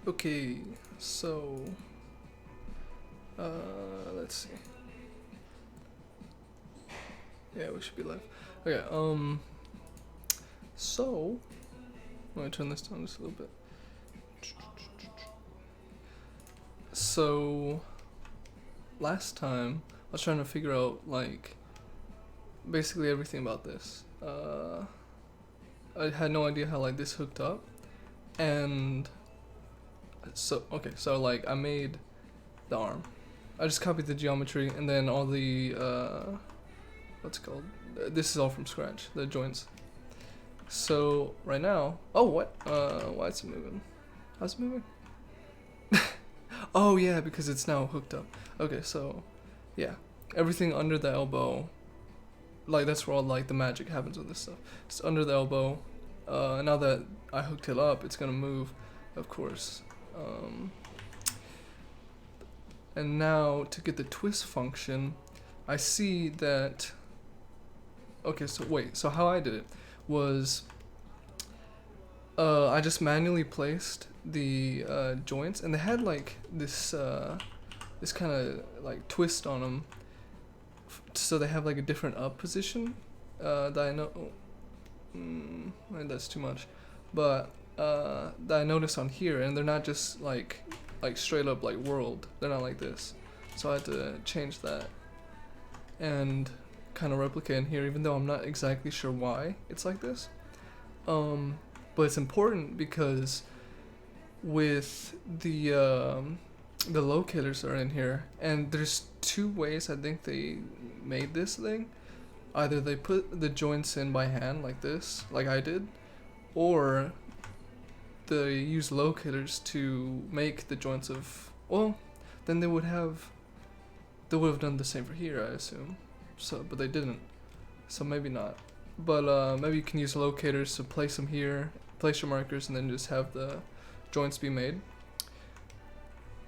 Okay, so let's see. Yeah, we should be live. Okay, so let me turn this down just a little bit. So last time I was trying to figure out like basically everything about this. I had no idea how like this hooked up, and so like I made the arm. I just copied the geometry and then all the what's it called? This is all from scratch. The joints. So right now, oh what? Why is it moving? How's it moving? Oh yeah, because it's now hooked up. Okay, so yeah, everything under the elbow, like that's where all like the magic happens with this stuff. It's under the elbow. Now that I hooked it up, it's gonna move, of course. And now to get the twist function, I see that. Okay, so wait. So how I did it was, I just manually placed the joints, and they had like this kind of like twist on them, so they have like a different up position. That I know, maybe that's too much, but that I noticed on here, and they're not just like straight up like world. They're not like this, so I had to change that and kind of replicate in here, even though I'm not exactly sure why it's like this. But it's important because with the locators are in here, and there's two ways I think they made this thing. Either they put the joints in by hand like this, like I did, or they use locators to make the joints of, well, then they would have done the same for here, I assume. So, but they didn't. So maybe not. But maybe you can use locators to place them here, place your markers, and then just have the joints be made.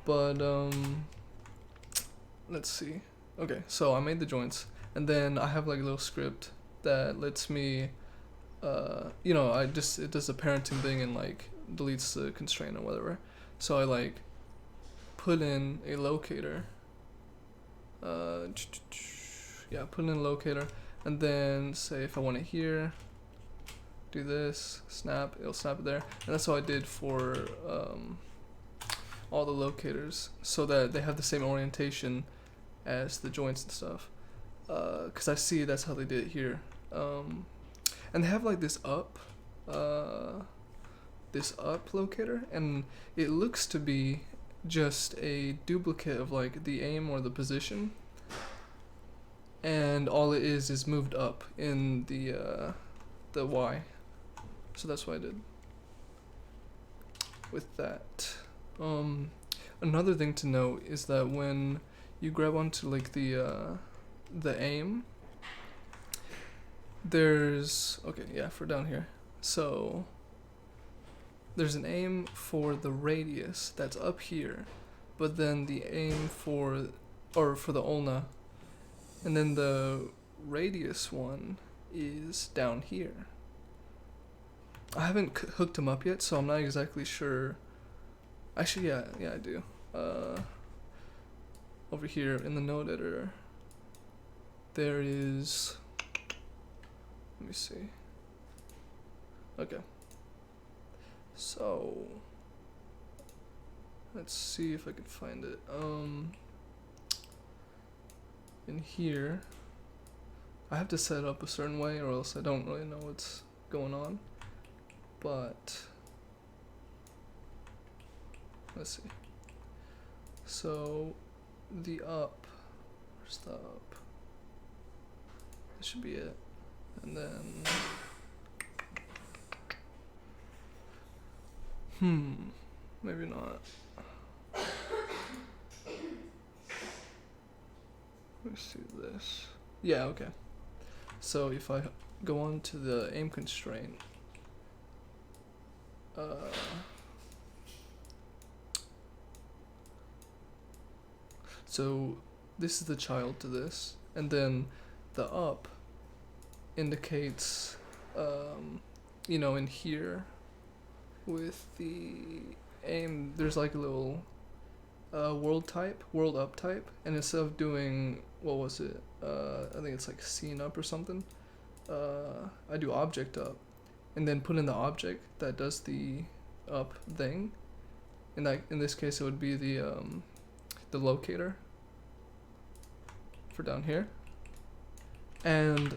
But let's see. Okay, so I made the joints, and then I have like a little script that lets me, it does a parenting thing and like deletes the constraint or whatever. So I like put in a locator. Put in a locator, and then say if I want it here, do this, snap, it'll snap it there, and that's what I did for all the locators, so that they have the same orientation as the joints and stuff. Cause I see that's how they did it here, and they have like this up locator, and it looks to be just a duplicate of like the aim or the position, and all it is moved up in the Y. So that's what I did with that. Another thing to note is that when you grab onto like the aim, there's for down here. So there's an aim for the radius that's up here, but then the aim for the ulna, and then the radius one is down here. I haven't hooked them up yet, so I'm not exactly sure. Actually, yeah, I do. Over here in the node editor, there is. Let me see. Okay. So let's see if I can find it. In here, I have to set it up a certain way, or else I don't really know what's going on. But let's see. So the up, where's the up? That should be it. And then maybe not. Let me see this. Yeah, okay. So if I go on to the aim constraint, so this is the child to this, and then the up indicates, in here with the aim, there's like a little world up type, and instead of doing, what was it? I think it's like scene up or something. I do object up, and then put in the object that does the up thing. In this case, it would be the locator for down here. And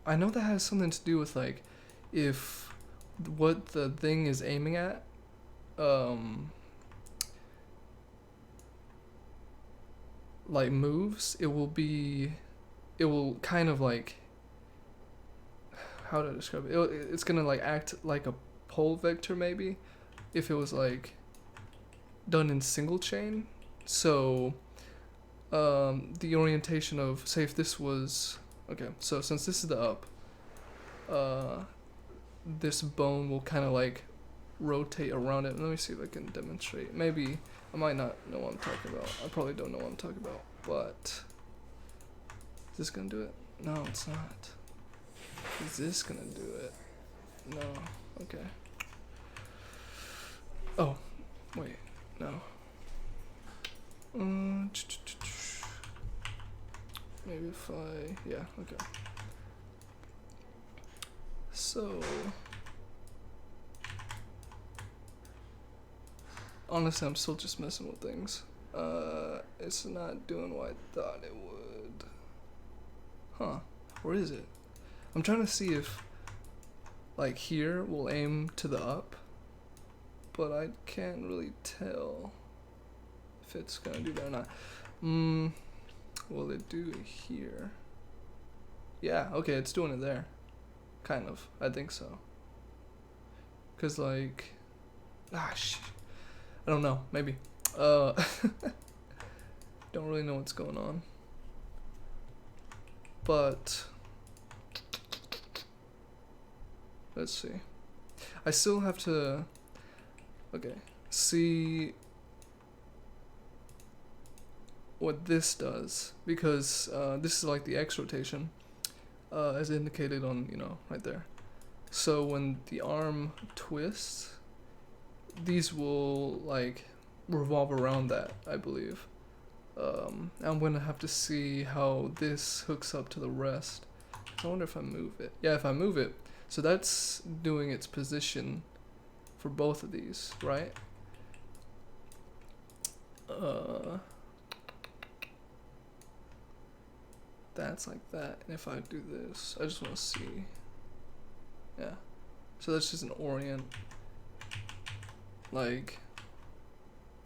I know that has something to do with like if what the thing is aiming at like moves, it will kind of like, how to describe it, it's gonna like act like a pole vector maybe if it was like done in single chain. So the orientation of, say if this was, okay, so since this is the up, this bone will kind of like rotate around it. Let me see if I can demonstrate. Maybe I might not know what I'm talking about. I probably don't know what I'm talking about, but is this gonna do it? No, it's not. Is this gonna do it? No. Okay. Oh, wait, no. Maybe if yeah, okay. So, honestly, I'm still just messing with things. It's not doing what I thought it would. Huh, where is it? I'm trying to see if, like here, we'll aim to the up, but I can't really tell if it's gonna do that or not. Will it do it here? Yeah, okay, it's doing it there. Kind of, I think so. Cause like, I don't know, maybe. Don't really know what's going on. But, let's see. I still have to, okay, see what this does, because this is like the X rotation, as indicated on, right there. So when the arm twists, these will like revolve around that, I believe. I'm gonna have to see how this hooks up to the rest. I wonder if I move it. Yeah, if I move it, so that's doing its position for both of these, right? That's like that, and if I do this, I just want to see. Yeah, so that's just an orient. Like,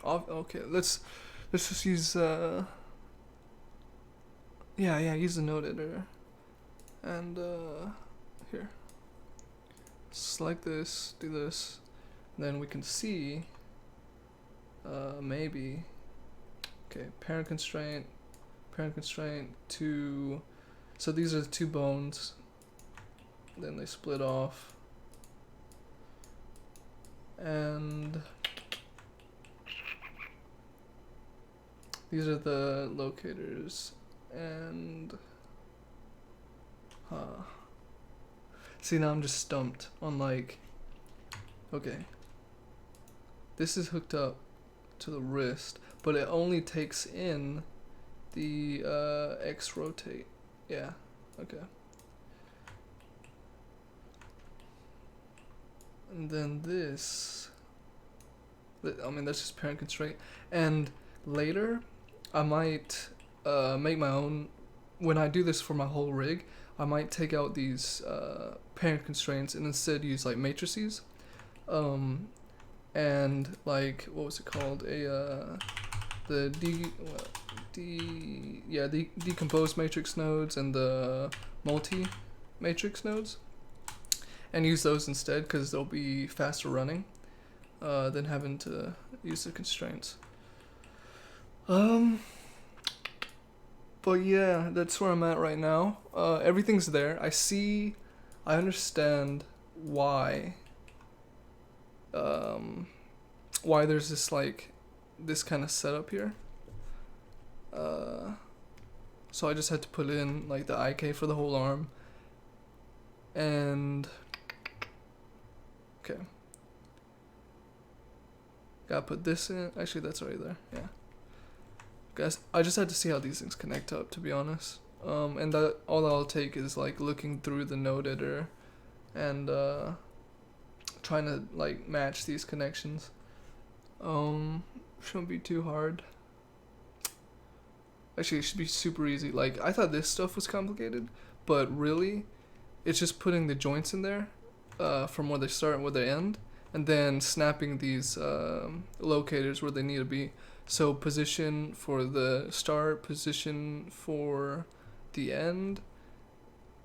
okay, let's just use use the node editor, and here, select this, do this, and then we can see maybe, okay, parent constraint to, so these are the two bones, then they split off, and these are the locators, and see, now I'm just stumped on like, okay, this is hooked up to the wrist, but it only takes in the X rotate. Yeah, okay. And then this, I mean, that's just parent constraint. And later, I might make my own. When I do this for my whole rig, I might take out these parent constraints and instead use like matrices. And like, what was it called? The decomposed matrix nodes and the multi matrix nodes, and use those instead because they'll be faster running than having to use the constraints. But yeah, that's where I'm at right now. Everything's there. I understand why there's this like this kind of setup here. So I just had to put in like the IK for the whole arm, and okay, Gotta put this in. Actually, that's already there. Yeah. Guys, I just had to see how these things connect up, to be honest. And that all I'll take is like looking through the node editor and trying to like match these connections. Shouldn't be too hard. Actually, it should be super easy. Like, I thought this stuff was complicated, but really, it's just putting the joints in there from where they start and where they end, and then snapping these locators where they need to be. So position for the start, position for the end,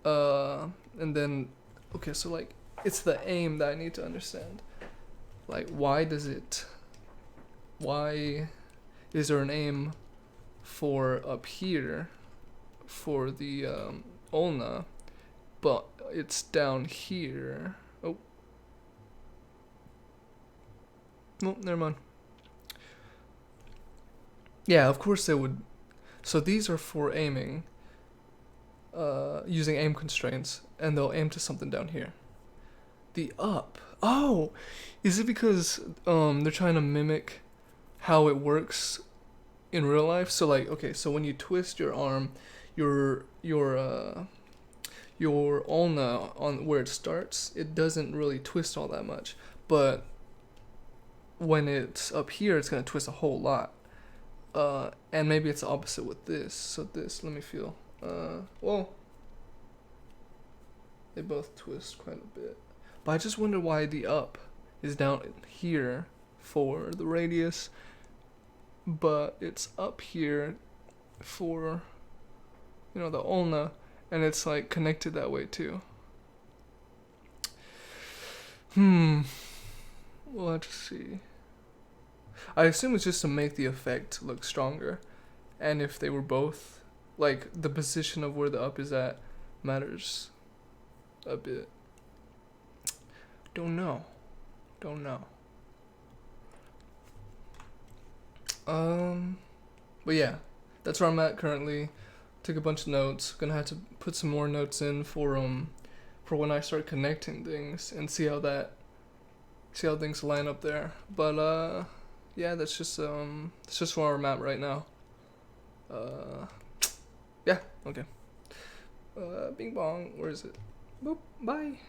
and then, okay, so like, it's the aim that I need to understand. Like, why is there an aim for up here for the ulna, but it's down here? Oh, no, never mind. Yeah, of course they would. So these are for aiming, using aim constraints, and they'll aim to something down here. The up. Oh, is it because they're trying to mimic how it works in real life? So like, okay, so when you twist your arm, your ulna on where it starts, it doesn't really twist all that much, but when it's up here, it's gonna twist a whole lot. And maybe it's the opposite with this. So this, let me feel. Well, they both twist quite a bit. But I just wonder why the up is down here for the radius, but it's up here for, you know, the ulna, and it's like connected that way too. We'll have to see. I assume it's just to make the effect look stronger, and if they were both, like, the position of where the up is at matters a bit. Don't know. But yeah, that's where I'm at currently. Took a bunch of notes. Gonna have to put some more notes in for when I start connecting things and see how things line up there. But yeah, that's just where I'm at right now. Yeah, okay. Bing bong, where is it? Boop, bye.